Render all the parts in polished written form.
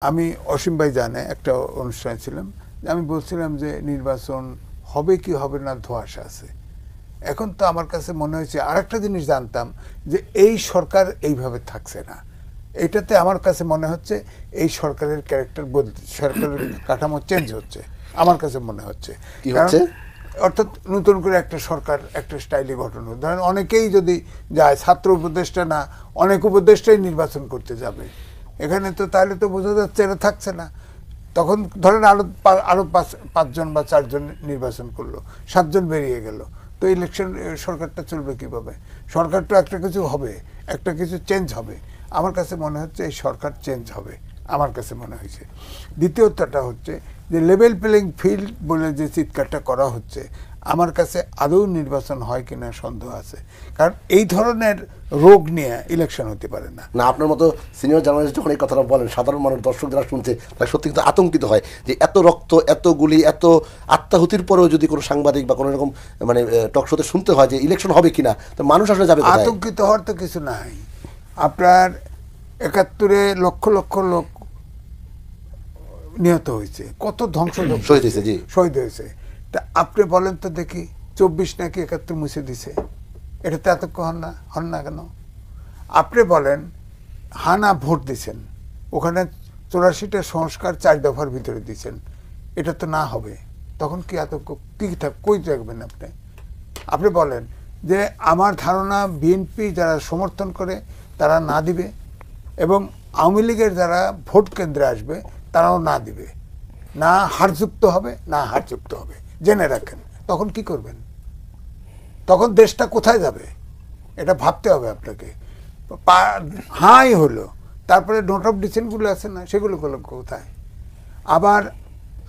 আমি অসীম ভাই জানে একটা অনুষ্ঠানে ছিলাম, আমি বলছিলাম যে নির্বাচন হবে কি হবে না ধোঁয়াশা আছে। এখন তো আমার কাছে মনে হয়েছে আরেকটা জিনিস জানতাম যে এই সরকার এইভাবে থাকছে না। এটাতে আমার কাছে মনে হচ্ছে এই সরকারের ক্যারেক্টার সরকারের কাঠামো চেঞ্জ হচ্ছে আমার কাছে মনে হচ্ছে। কি হচ্ছে? অর্থাৎ নতুন করে একটা সরকার একটা স্টাইলে গঠন হবে। ধরেন অনেকেই যদি যায়, ছাত্র উপদেষ্টা না অনেক উপদেষ্টাই নির্বাচন করতে যাবে এখানে, তো তাহলে তো বোঝা যাচ্ছে এরা থাকছে না। তখন ধরেন আরো পাঁচজন বা চারজন নির্বাচন করলো, 7 জন বেরিয়ে গেল, তো ইলেকশন সরকারটা চলবে কিভাবে? সরকার তো একটা কিছু হবে, একটা কিছু চেঞ্জ হবে। আমার কাছে মনে হচ্ছে এই সরকার চেঞ্জ হবে, আমার কাছে মনে হয়েছে। দ্বিতীয়টা হচ্ছে যে লেভেল প্লেইং ফিল্ড বলে যে চিৎকারটা করা হচ্ছে, আমার কাছে আদৌ নির্বাচন হয় কিনা সন্দেহ আছে। কারণ এই ধরনের রোগ নিয়ে ইলেকশন হতে পারে না। না, আপনার মতো সিনিয়র জার্নালিস্ট যখন এই কথাটা বলেন, সাধারণ মানুষ, দর্শক যারা শুনছে তারা সত্যি কিন্তু আতঙ্কিত হয় যে এত রক্ত, এত গুলি, এত আত্মাহুতির পরেও যদি কোনো সাংবাদিক বা কোনো রকম মানে টক শোতে শুনতে হয় যে ইলেকশন হবে কিনা, তো মানুষ আসলে যাবে কোথায়? আতঙ্কিত হওয়ার তো কিছু নাই। আপনার 71-এ লক্ষ লক্ষ লোক নিহত হয়েছে, কত ধ্বংস শহীদ হয়েছে, জি শহীদ হয়েছে। তা আপনি বলেন তো দেখি, 24 নাকি 71 মুছে দিছে, এটাতে আতঙ্ক হন না কেন? আপনি বলেন হানা ভোট দিচ্ছেন, ওখানে 84টা সংস্কার 4 দফার ভিতরে দিচ্ছেন, এটা তো না হবে, তখন কি আতঙ্ক কই থাকবেন আপনি? আপনি বলেন যে আমার ধারণা বিএনপি যারা সমর্থন করে তারা না দিবে, এবং আওয়ামী লীগের যারা ভোট কেন্দ্রে আসবে তারাও না দিবে, না হারযুক্ত হবে, না হারযুক্ত হবে, জেনে রাখেন। তখন কি করবেন? তখন দেশটা কোথায় যাবে এটা ভাবতে হবে আপনাকে। হাই হলো, তারপরে নোট অফ ডিসেন্টগুলো আছে না, সেগুলো কোথায়? আবার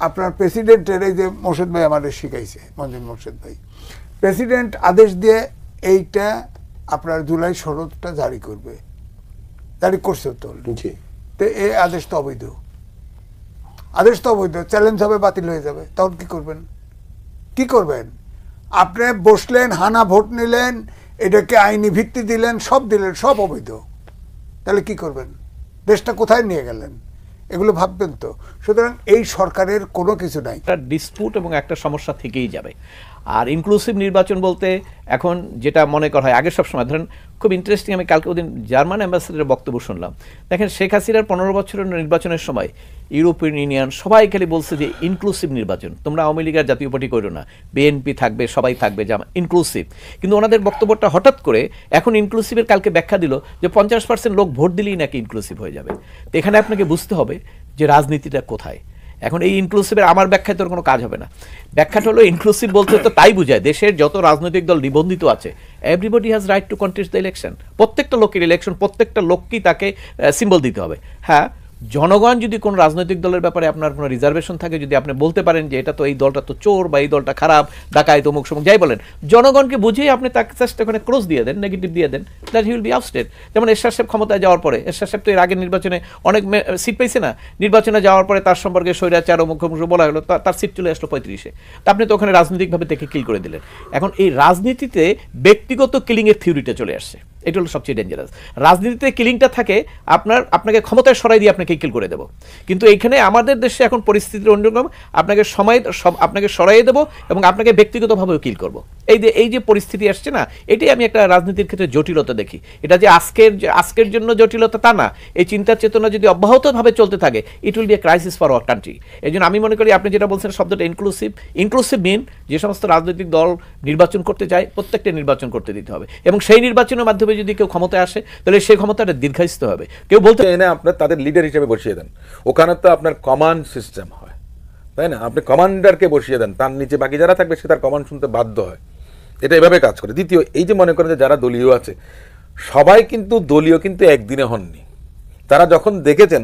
আপনার প্রেসিডেন্টের, এই যে মোর্শেদ ভাই আমাদের শিখাইছে, মঞ্জুর মোর্শেদ ভাই, প্রেসিডেন্ট আদেশ দিয়ে এইটা আপনার জুলাই 16টা জারি করবে, জারি করছে তো, এই আদেশ তো অবৈধ, আদেশ তো অবৈধ, চ্যালেঞ্জ হবে, বাতিল হয়ে যাবে। তখন কি করবেন? কি করবেন? আপনি বসলেন, হানা ভোট নিলেন, এটাকে আইনি ভিত্তি দিলেন, সব দিলেন, সব অবৈধ, তাহলে কি করবেন? দেশটা কোথায় নিয়ে গেলেন? এগুলো ভাববেন তো। সুতরাং এই সরকারের কোনো কিছু নাই, একটা ডিসপুট এবং একটা সমস্যা থেকেই যাবে। আর ইনক্লুসিভ নির্বাচন বলতে এখন যেটা মনে করা হয়, আগে সবসময় ধরেন, খুব ইন্টারেস্টিং, আমি কালকে ওদিন জার্মান অ্যাম্বাসেডারের বক্তব্য শুনলাম। দেখেন, শেখ হাসিনার 15 বছরের নির্বাচনের সময় ইউরোপিয়ান ইউনিয়ন সবাই খালি বলছে যে ইনক্লুসিভ নির্বাচন, তোমরা আওয়ামী লীগের জাতীয় পার্টি করো না, বিএনপি থাকবে, সবাই থাকবে, যা ইনক্লুসিভ। কিন্তু ওনাদের বক্তব্যটা হঠাৎ করে এখন ইনক্লুসিভের কালকে ব্যাখ্যা দিল যে 50% লোক ভোট দিলেই নাকি ইনক্লুসিভ হয়ে যাবে। তো এখানে আপনাকে বুঝতে হবে যে রাজনীতিটা কোথায়। এখন এই ইনক্লুসিভের আমার ব্যাখ্যায় তোর কোনো কাজ হবে না। ব্যাখ্যাটা হলো, ইনক্লুসিভ বলতে তো তাই বোঝায় দেশের যত রাজনৈতিক দল নিবন্ধিত আছে, everybody has right two contest the election. প্রত্যেকটা লোকের ইলেকশন, প্রত্যেকটা লোককেই তাকে সিম্বল দিতে হবে। হ্যাঁ, জনগণ যদি কোনো রাজনৈতিক দলের ব্যাপারে আপনার কোনো রিজার্ভেশন থাকে, যদি আপনি বলতে পারেন যে এটা তো, এই দলটা তো চোর, বা এই দলটা খারাপ, ডাকায়, তমুক সমুক, যাই বলেন, জনগণকে বুঝিয়ে আপনি তাকে চেষ্টা করে ক্রস দিয়ে দেন, নেগেটিভ দিয়ে দেন, দ্যাট হি উইল বি আউটস্টেড। যেমন এরশাদ সাহেব ক্ষমতায় যাওয়ার পরে, এরশাদ সাহেব তো এর আগের নির্বাচনে অনেক সিট পাইছে না, নির্বাচনে যাওয়ার পরে তার সম্পর্কে স্বৈরাচার ও মুখ্যমন্ত্রী বলা হলো, তার সিট চলে আসলো 35-এ। তা আপনি তো ওখানে রাজনৈতিকভাবে দেখে কিল করে দিলেন। এখন এই রাজনীতিতে ব্যক্তিগত কিলিংয়ের থিওরিটা চলে আসছে, এটা হলো সবচেয়ে ডেঞ্জারাস। রাজনীতিতে কিলিংটা থাকে আপনাকে ক্ষমতায় সরাই দিয়ে আপনাকে কিল করে দেবো। কিন্তু এইখানে আমাদের দেশে এখন পরিস্থিতির অন্যরকম, আপনাকে সরাইয়ে দেবো এবং আপনাকে ব্যক্তিগতভাবেও কিল করবো। এই যে পরিস্থিতি আসছে না, এটাই আমি একটা রাজনীতির ক্ষেত্রে জটিলতা দেখি। এটা যে আজকের জন্য জটিলতা তা না, এই চিন্তা চেতনা যদি অব্যাহতভাবে চলতে থাকে, it will B A crisis for our country. এই জন্য আমি মনে করি, আপনি যেটা বলছেন শব্দটা ইনক্লুসিভ মিন, যে সমস্ত রাজনৈতিক দল নির্বাচন করতে চায় প্রত্যেকটা নির্বাচন করতে দিতে হবে, এবং সেই নির্বাচনের মাধ্যমে যদি কেউ ক্ষমতায় আসে তাহলে সেই ক্ষমতাটা দীর্ঘায়িত হবে। কেউ বলতে এনে আপনার তাদের লিডার হিসেবে বসিয়ে দেন, ওখানে তো আপনার কমান্ড সিস্টেম হয়, তাই না? আপনি কমান্ডারকে বসিয়ে দেন, তার নিচে বাকি যারা থাকবে সে তার কমান্ড শুনতে বাধ্য হয়। এটা এভাবে কাজ করে। দ্বিতীয়, এই যে মনে করেন যে যারা দলীয় আছে, সবাই কিন্তু দলীয় কিন্তু একদিনে হননি। তারা যখন দেখেছেন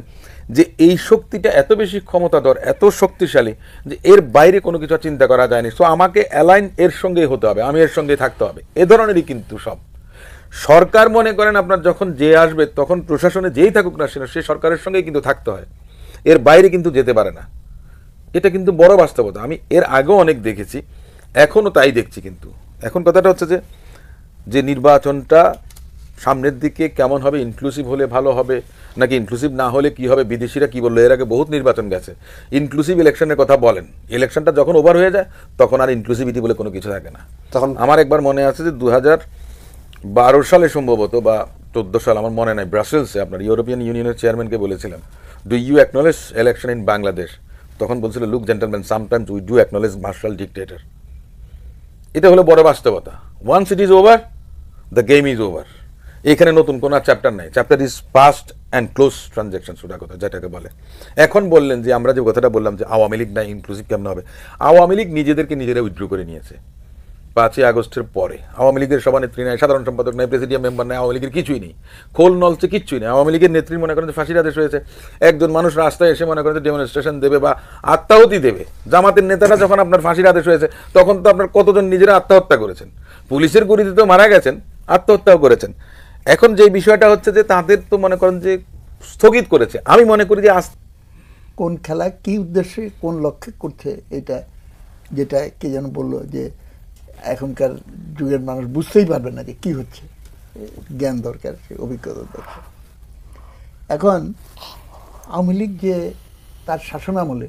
যে এই শক্তিটা এত বেশি ক্ষমতাধর, এত শক্তিশালী, যে এর বাইরে কোনো কিছু চিন্তা করা যায়নি, সো আমাকে অ্যালাইন এর সঙ্গেই হতে হবে, আমি এর সঙ্গে থাকতে হবে, এ ধরনেরই কিন্তু সব সরকার। মনে করেন আপনার যখন যে আসবে, তখন প্রশাসনে যেই থাকুক না সে সরকারের সঙ্গেই কিন্তু থাকতে হয়, এর বাইরে কিন্তু যেতে পারে না। এটা কিন্তু বড় বাস্তবতা। আমি এর আগেও অনেক দেখেছি, এখনও তাই দেখছি। কিন্তু এখন কথাটা হচ্ছে যে নির্বাচনটা সামনের দিকে কেমন হবে, ইনক্লুসিভ হলে ভালো হবে নাকি ইনক্লুসিভ না হলে কি হবে, বিদেশিরা কি বললো, এর আগে বহুত নির্বাচন গেছে, ইনক্লুসিভ ইলেকশনের কথা বলেন, ইলেকশনটা যখন ওভার হয়ে যায় তখন আর ইনক্লুসিভিটি বলে কোনো কিছু থাকে না। তখন আমার একবার মনে আছে যে 2012 সালে সম্ভবত বা 14 সাল, আমার মনে নাই, ব্রাসেলসে আপনার ইউরোপিয়ান ইউনিয়নের চেয়ারম্যানকে বলেছিলাম, do you acknowledge election in Bangladesh? তখন বলছিল, look gentleman, sometimes we do acknowledge martial dictator. এটা হলো বড় বাস্তবতা। Once it is over, the game is over. এখানে নতুন কোনো চ্যাপ্টার নাই, chapter is past and close transaction, ওটা কথা যেটাকে বলে। এখন বললেন যে আমরা যে কথাটা বললাম যে আওয়ামী লীগ না ইনক্লুসিভ কেমন হবে, আওয়ামী লীগ নিজেদেরকে নিজেরা উইথড্র করে নিয়েছে 5ই আগস্টের পরে। আওয়ামী লীগের সভানেত্রী নাই, সাধারণ সম্পাদক নাই, প্রেসিডিয়াম মেম্বার নাই, আওয়ামী লীগের কিছুই নেই, খোল নলচে কিচ্ছুই নেই। আওয়ামী লীগের নেত্রী মনে করেন যে ফাঁসির আদেশ হয়েছে, একজন মানুষ রাস্তায় এসে মনে করেন যে ডেমনস্ট্রেশন দেবে বা আত্মাহুতি দেবে। জামাতের নেতারা যখন আপনার ফাঁসির আদেশ হয়েছে তখন তো আপনার কতজন নিজেরা আত্মহত্যা করেছেন, পুলিশের গুলিতে তো মারা গেছেন, আত্মহত্যাও করেছেন। এখন যে বিষয়টা হচ্ছে যে তাদের তো মনে করেন যে স্থগিত করেছে। আমি মনে করি যে কোন খেলা কি উদ্দেশ্যে কোন লক্ষ্যে করছে, এটা যেটা কে যেন বললো যে এখনকার যুগের মানুষ বুঝতেই পারবে না যে কি হচ্ছে, জ্ঞান দরকার, অভিজ্ঞতা দরকার। এখন আওয়ামী লীগ যে তার শাসনামলে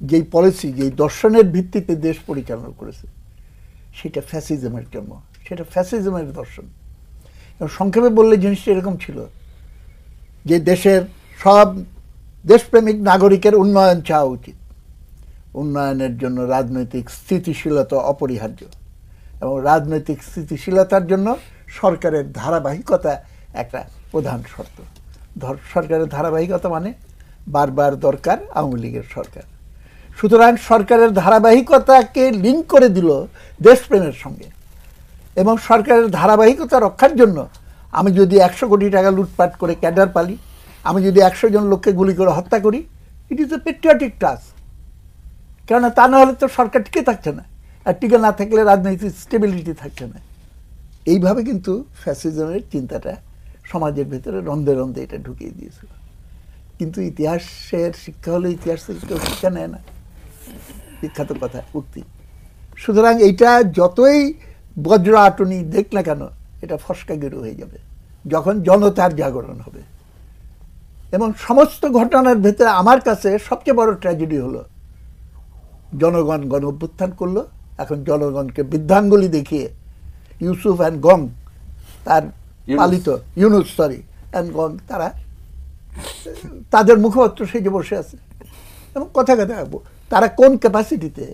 যেই পলিসি, যেই দর্শনের ভিত্তিতে দেশ পরিচালনা করেছে, সেটা ফ্যাসিজমের জন্য, সেটা ফ্যাসিজমের দর্শন। এবং সংক্ষেপে বললে জিনিসটা এরকম ছিল যে দেশের সব দেশপ্রেমিক নাগরিকের উন্নয়ন চাওয়া উচিত, উন্নয়নের জন্য রাজনৈতিক স্থিতিশীলতা অপরিহার্য, এবং রাজনৈতিক স্থিতিশীলতার জন্য সরকারের ধারাবাহিকতা একটা প্রধান শর্ত। সরকারের ধারাবাহিকতা মানে বারবার দরকার আওয়ামী লীগের সরকার। সুতরাং সরকারের ধারাবাহিকতাকে লিঙ্ক করে দিল দেশপ্রেমের সঙ্গে, এবং সরকারের ধারাবাহিকতা রক্ষার জন্য আমি যদি 100 কোটি টাকা লুটপাট করে ক্যাডার পালি, আমি যদি 100 জন লোককে গুলি করে হত্যা করি, it is a patriotic task. কেননা তা না হলে তো সরকার টিকে থাকছে না, আর টিকে না থাকলে রাজনৈতিক স্টেবিলিটি থাকছে না। এইভাবে কিন্তু ফ্যাসিজমের চিন্তাটা সমাজের ভেতরে রন্ধে রন্ধে এটা ঢুকিয়ে দিয়েছিল। কিন্তু ইতিহাসের শিক্ষা হলে ইতিহাস থেকে কেউ শিক্ষা নেয় না, বিখ্যাত কথা, উক্তি। সুতরাং এইটা যতই বজ্র আটনি দেখ না কেন, এটা ফসকা গেরু হয়ে যাবে যখন জনতার জাগরণ হবে। এবং সমস্ত ঘটনার ভেতরে আমার কাছে সবচেয়ে বড় ট্র্যাজেডি হলো জনগণ গণ অভ্যুত্থান করলো, এখন জনগণকে বৃদ্ধাঙ্গুলি দেখিয়ে ইউসুফ অ্যান্ড গং, তার পালিত ইউনুস অ্যান্ড গং, তারা তাদের মুখপাত্র সেজে বসে আছে। এবং কথা তারা কোন ক্যাপাসিটিতে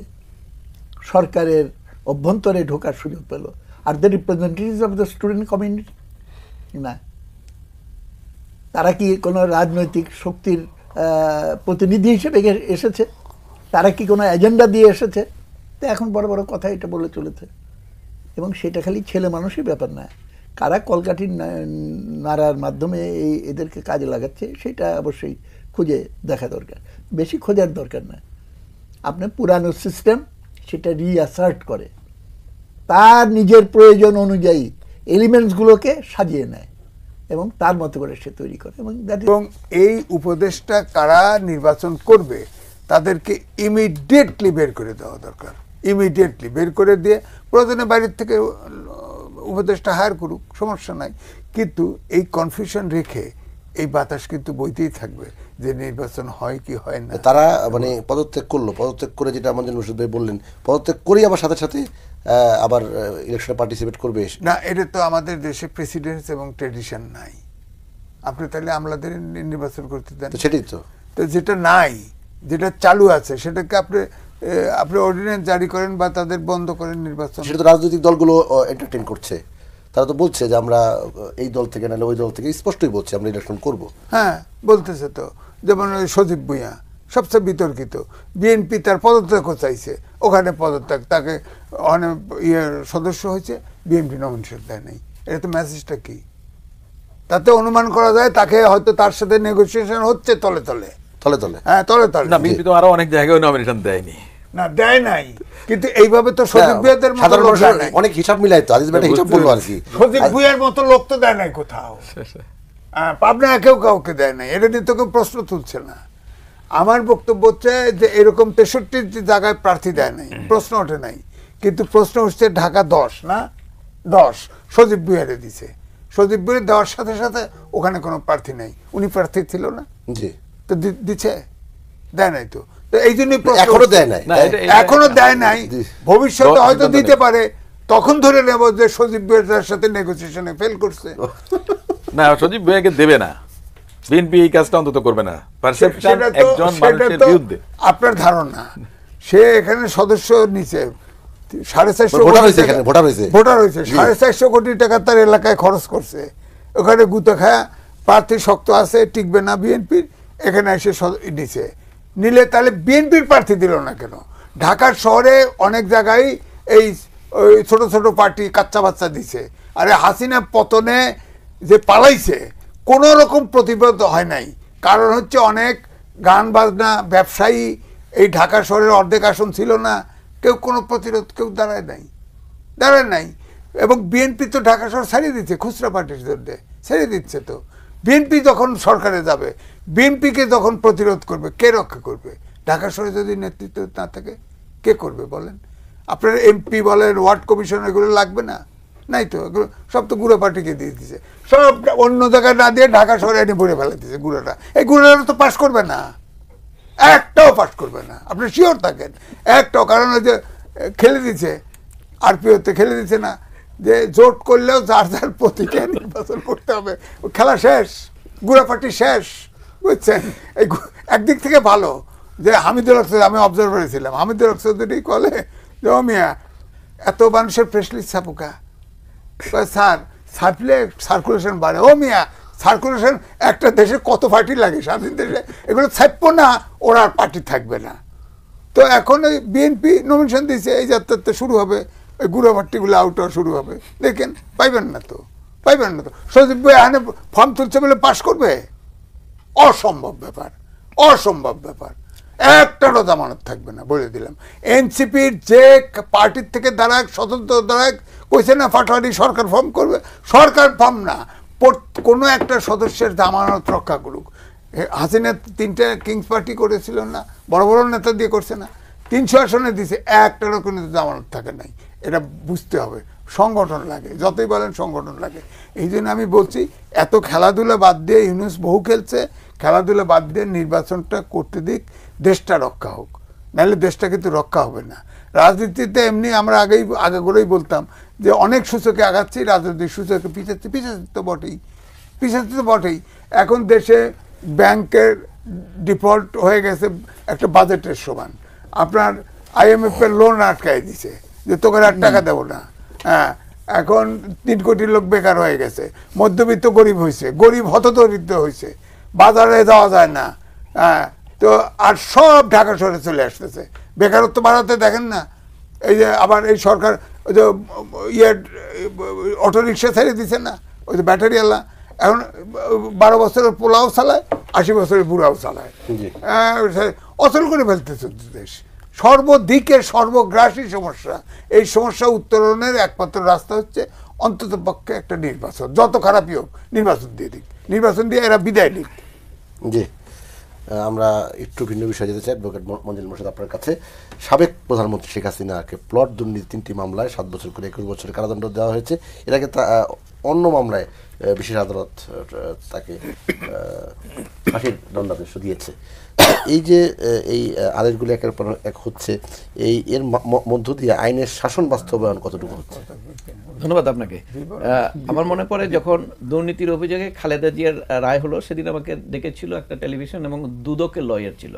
সরকারের অভ্যন্তরে ঢোকার সুযোগ পেল? Are the representatives of the student community না, তারা কি কোনো রাজনৈতিক শক্তির প্রতিনিধি হিসেবে এসেছে? তারা কি কোনো এজেন্ডা দিয়ে এসেছে? তো এখন বড় বড় কথা এটা বলে চলেছে। এবং সেটা খালি ছেলে মানুষের ব্যাপার না, কারা কলকাঠির নাড়ার মাধ্যমে এদেরকে কাজে লাগাচ্ছে সেটা অবশ্যই খুঁজে দেখা দরকার। বেশি খোঁজার দরকার না, আপনার পুরানো সিস্টেম সেটা রিঅ্যাসার্ট করে, তার নিজের প্রয়োজন অনুযায়ী এলিমেন্টসগুলোকে সাজিয়ে নেয় এবং তার মতো করে সে তৈরি করে। এবং এই উপদেশটা কারা নির্বাচন করবে তাদেরকে ইমিডিয়েটলি বের করে দেওয়া দরকার, ইমিডিয়েটলি বের করে দিয়ে প্রয়োজনে বাইরের থেকে উপদেশটা হায়ার করুক, সমস্যা নাই। কিন্তু এই কনফিউশন রেখে এই বাতাস কিন্তু বইতেই থাকবে যে নির্বাচন হয় কি হয় না। তারা মানে পদত্যাগ করলো, পদত্যাগ করে যেটা আমাদের মুর্শিদ ভাই বললেন, পদত্যাগ করেই আবার সাথে সাথে আবার ইলেকশনে পার্টিসিপেট করবে না, এটা তো আমাদের দেশে প্রেসিডেন্স এবং ট্রেডিশন নাই। আপনি তাহলে আমলাদের নির্বাচন করতে দেন? সেটাই তো, যেটা নাই, যেটা চালু আছে সেটাকে আপনি অর্ডিন্যান্স জারি করেন বা তাদের বন্ধ করেন নির্বাচন। সেটা তো রাজনৈতিক দলগুলো এন্টারটেইন করছে, তারা তো বলছে যে আমরা এই দল থেকে নাহলে ওই দল থেকে, স্পষ্টই বলছে আমরা ইলেকশন করব। হ্যাঁ, বলতেছে তো। যেমন ওই সজীব ভুঁইয়া সবচেয়ে বিতর্কিত, বিএনপি তার পদত্যাগও চাইছে, ওখানে পদত্যাগ, তাকে অনেক সদস্য হয়েছে, বিএনপি নমিনেশন দেয় নাই। এটা তো মেসেজটা কি? তাতে অনুমান করা যায় তাকে হয়তো তার সাথে নেগোসিয়েশন হচ্ছে তলে তলে, তলে তলে। হ্যাঁ, তলে তলে। না, বিএনপি তো আরো অনেক জায়গায় নমিনেশন দেয়নি, না দেয় নাই, কিন্তু এইভাবে তো সজীব ভুঁইয়াদের মতো লোক দেয় নাই। অনেক হিসাব মিলাই তো, আজিজ ভাই হিসাব বললো আর কি, সজীব ভুঁইয়ার মতো লোক তো দেয় নাই কোথাও, পাবনা কেউ কাউকে দেয় নাই। এটা নিয়ে তো কেউ প্রশ্ন তুলছে না। আমার বক্তব্য হচ্ছে যে এরকম 63 জায়গায় প্রার্থী দেয় নাই, প্রশ্ন ওঠে নাই। কিন্তু প্রশ্ন উঠছে ঢাকা 10 না 10 সজীব ভুঁইয়ারে দিছে, সজীব ভুঁইয়া দেওয়ার সাথে সাথে ওখানে কোনো প্রার্থী নাই, উনি প্রার্থী ছিল না, জি তো দিচ্ছে, দেয় নাই তো। তো এই জন্যই প্রশ্ন এখনো দেয় নাই। না, এখনো দেয় নাই, জি। ভবিষ্যতে হয়তো সিদ্ধান্ত দিতে নেই। পারে, তখন ধরে নেব যে সজীব ভুঁইয়ার সাথে নেগোসিয়েশনে ফেল করছে। না, সজীব ভুঁইয়াকে দেবে না, বিএনপি এই কাজটা অন্তত করবে না, পারসেপশন সেটা তো- একজন সেটা মানুষের তো বিরুদ্ধে। আপনার ধারণা, সে এখানে সদস্য নিচে 450 ভোটার কোটি হয়েছে, টাকা- এখানে ভোটার হয়েছে। ভোটার হয়েছে 450 কোটি টাকা তার এলাকায় খরচ করছে, ওখানে গুতো খায়া প্রার্থী শক্ত আছে, টিকবে না বিএনপির, এখানে এসে নিচে নিলে তাহলে বিএনপির প্রার্থী দিল না কেন? ঢাকার শহরে অনেক জায়গায় এই ওই ছোট ছোট পার্টি কাচ্চা বাচ্চা দিছে। আরে হাসিনা পতনে যে পালাইছে কোন রকম প্রতিবাদ হয় নাই, কারণ হচ্ছে অনেক গান বাজনা ব্যবসায়ী এই ঢাকা শহরের অর্ধেক আসন ছিল না, কেউ কোনো প্রতিরোধ কেউ দাঁড়ায় নাই। এবং বিএনপি তো ঢাকা শহর ছাড়িয়ে দিচ্ছে, খুচরা পার্টির জন্য ছেড়ে দিচ্ছে। তো বিএনপি যখন সরকারে যাবে, বিএনপিকে যখন প্রতিরোধ করবে, কে রক্ষা করবে? ঢাকা শহরে যদি নেতৃত্ব না থাকে কে করবে বলেন? আপনার এমপি বলেন, ওয়ার্ড কমিশন, এগুলো লাগবে না? নাই তো, এগুলো সব তো গুঁড়ো পার্টিকে দিয়ে দিচ্ছে, সব অন্য জায়গায় না দিয়ে ঢাকা শহরে এনে ভরে ফেলে দিচ্ছে গুঁড়োটা। এই গুঁড়োটা তো পাস করবে না, একটাও পাস করবে না, আপনি শিওর থাকেন একটাও। কারণ ওই যে খেলে দিচ্ছে, আরপিওতে খেলে দিচ্ছে না, যে জোট করলেও যার যার প্রতীকে নির্বাচন করতে হবে, খেলা শেষ, গুঁড়া পার্টি শেষ, বুঝছেন? এই একদিক থেকে ভালো যে হামিদুল হক চৌধুরী, আমি অবজারভারে ছিলাম, হামিদুল হক চৌধুরী বলে যে ও মিয়া এত মানুষের প্রেস লিস্ট ছাপুকা, স্যার ছাপলে সার্কুলেশন বাড়ে। ও মিয়া সার্কুলেশন একটা দেশে কত পার্টি লাগে, স্বাধীন দেশে এগুলো ছাপবো না, ওরা আর পার্টি থাকবে না। তো এখন ওই বিএনপি নমিনেশন দিয়েছে, এই যাত্রাতে শুরু হবে, ওই গুঁড়ো পার্টিগুলো আউট হওয়া শুরু হবে, দেখেন পাইবেন না তো। সজীব ভাই এখানে ফর্ম তুলছে বলে পাশ করবে? অসম্ভব ব্যাপার, একটারও জামানত থাকবে না, বলে দিলাম। এনসিপির যে পার্টির থেকে দাঁড়াক, স্বতন্ত্র দাঁড়াক, কইছে না ফাটোয়ারি সরকার ফর্ম করবে, সরকার ফর্ম না, কোনো একটা সদস্যের জামানত রক্ষা করুক। হাসিনা 3টে কিংস পার্টি করেছিল না, বড় বড় নেতা দিয়ে করছে না, 300 আসনে দিছে, একটারও কোনো জামানত থাকে নাই। এটা বুঝতে হবে, সংগঠন লাগে, যতই বলেন সংগঠন লাগে। এই জন্য আমি বলছি, এত খেলাধুলা বাদ দিয়ে, ইউনুস বহু খেলছে, খেলাধুলা বাদ দিয়ে নির্বাচনটা করতে দিক, দেশটা রক্ষা হোক, নাহলে দেশটা কিন্তু রক্ষা হবে না। রাজনীতিতে এমনি আমরা আগে করেই বলতাম যে অনেক সূচকে আগাচ্ছি, রাজনৈতিক সূচকে পিছাচ্ছি তো বটেই। এখন দেশে ব্যাংকের ডিফল্ট হয়ে গেছে একটা বাজেটের সমান। আপনার IMF এর লোন আটকাই দিছে যে তোকে আর টাকা দেবো না। হ্যাঁ, এখন 3 কোটি লোক বেকার হয়ে গেছে, মধ্যবিত্ত গরিব হয়েছে, গরিব হতদরিদ্র হয়েছে, বাজারে যাওয়া যায় না। হ্যাঁ, তো আর সব ঢাকা শহরে চলে আসতেছে, বেকারত্ব বাড়াতে দেখেন না। এই যে আবার এই সরকার ওই যে অটোরিক্সা ছেড়ে দিছে না, ওই যে ব্যাটারিওয়ালা, এখন 12 বছরের পোলাও চালায়, 80 বছরের বুড়াও চালায়, অচল করে ফেলতেছে দেশ। সর্বদিকে সর্বগ্রাসী সমস্যা। এই সমস্যা উত্তরণের একমাত্র রাস্তা হচ্ছে অন্তত পক্ষে একটা নির্বাচন, যত খারাপই হোক নির্বাচন দিয়ে এরা বিদায় নিক। জি, আমরা একটু ভিন্ন বিষয়ে যেতে চাই। অ্যাডভোকেট মঞ্জুল মোর্শেদ, আপনার কাছে সাবেক প্রধানমন্ত্রী শেখ হাসিনাকে প্লট দুর্নীতি 3টি মামলায় 7 বছর করে 21 বছরের কারাদণ্ড দেওয়া হয়েছে। এর আগে অন্য মামলায় বিশেষ আদালত তাকে ফাঁসির দণ্ডাদেশ দিয়েছে। এই যে এই আদেশগুলি একের পর এক হচ্ছে, এর মধ্য দিয়ে আইনের শাসন বাস্তবায়ন কতটুকু হচ্ছে? ধন্যবাদ আপনাকে। আমার মনে পড়ে যখন দুর্নীতির অভিযোগে খালেদা জিয়ার রায় হলো, সেদিন আমাকে ডেকেছিল একটা টেলিভিশন, এবং দুদকের লয়ার ছিল।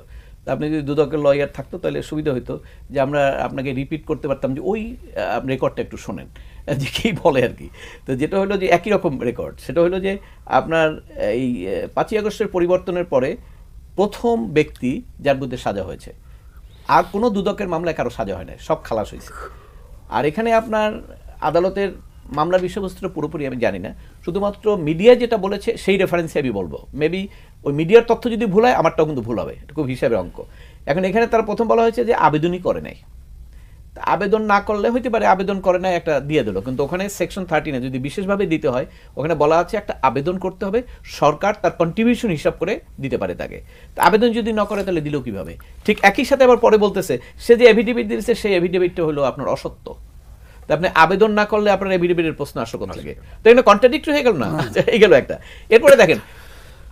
আপনি যদি দুদকের লয়ার থাকতো তাহলে সুবিধা হতো যে আমরা আপনাকে রিপিট করতে পারতাম যে ওই রেকর্ডটা একটু শোনেন যে কী বলে আর কি। তো যেটা হলো যে একই রকম রেকর্ড, সেটা হলো যে আপনার এই 5ই আগস্টের পরিবর্তনের পরে প্রথম ব্যক্তি যার বিরুদ্ধে সাজা হয়েছে, আর কোনো দুদকের মামলায় কারো সাজা হয় না, সব খালাস হয়েছে। আর এখানে আপনার আদালতের মামলার বিষয়বস্তুটা পুরোপুরি আমি জানি না, শুধুমাত্র মিডিয়া যেটা বলেছে সেই রেফারেন্সে আমি বলবো। মেবি ওই মিডিয়ার তথ্য যদি ভুল হয় আমারটাও কিন্তু ভুল হবে, এটা খুব হিসাবের অঙ্ক। এখন এখানে তারা প্রথম বলা হয়েছে যে আবেদনই করে নাই, আবেদন না করলে হইতে পারে আবেদন করে নাই একটা দিয়ে দিল, কিন্তু ওখানে সেকশন 13 যদি বিশেষভাবে দিতে হয় ওখানে বলা আছে একটা আবেদন করতে হবে, সরকার তার কন্ট্রিবিউশন হিসাব করে দিতে পারে তাকে। তো আবেদন যদি না করে তাহলে দিল কিভাবে? ঠিক একই সাথে আবার পরে বলতেছে সে যে এফিডেভিট দিয়েছে সেই এফিডেভিটটা হলো আপনার অসত্য। তা আপনি আবেদন না করলে আপনার এভিডেভিটের প্রশ্ন আসে কোথা থেকে? তো এখানে কন্ট্রাডিক্টরি হয়ে গেল না? এই গেল একটা। এরপরে দেখেন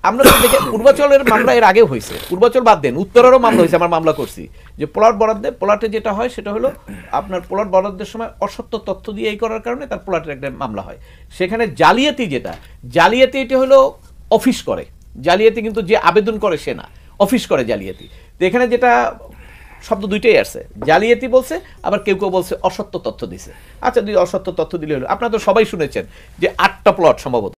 আমরা তো দেখে পূর্বাচলের মামলা এর আগেও হয়েছে, পূর্বাচল বাদ দেন, উত্তরেরও মামলা হয়েছে, আমার মামলা করছি যে প্লট বরাদ্দে, প্লটে যেটা হয় সেটা হলো আপনার প্লট বরাদ্দের সময় অসত্য তথ্য দিয়ে এই করার কারণে তার প্লটের একটা মামলা হয়। সেখানে জালিয়াতি যেটা, জালিয়াতি এটা হলো অফিস করে, জালিয়াতি কিন্তু যে আবেদন করে সে না, অফিস করে জালিয়াতি। তো এখানে যেটা শব্দ দুইটাই আসছে, জালিয়াতি বলছে, আবার কেউ কেউ বলছে অসত্য তথ্য দিছে। আচ্ছা, অসত্য তথ্য দিলে হলো, আপনারা তো সবাই শুনেছেন যে 8টা প্লট সম্ভবত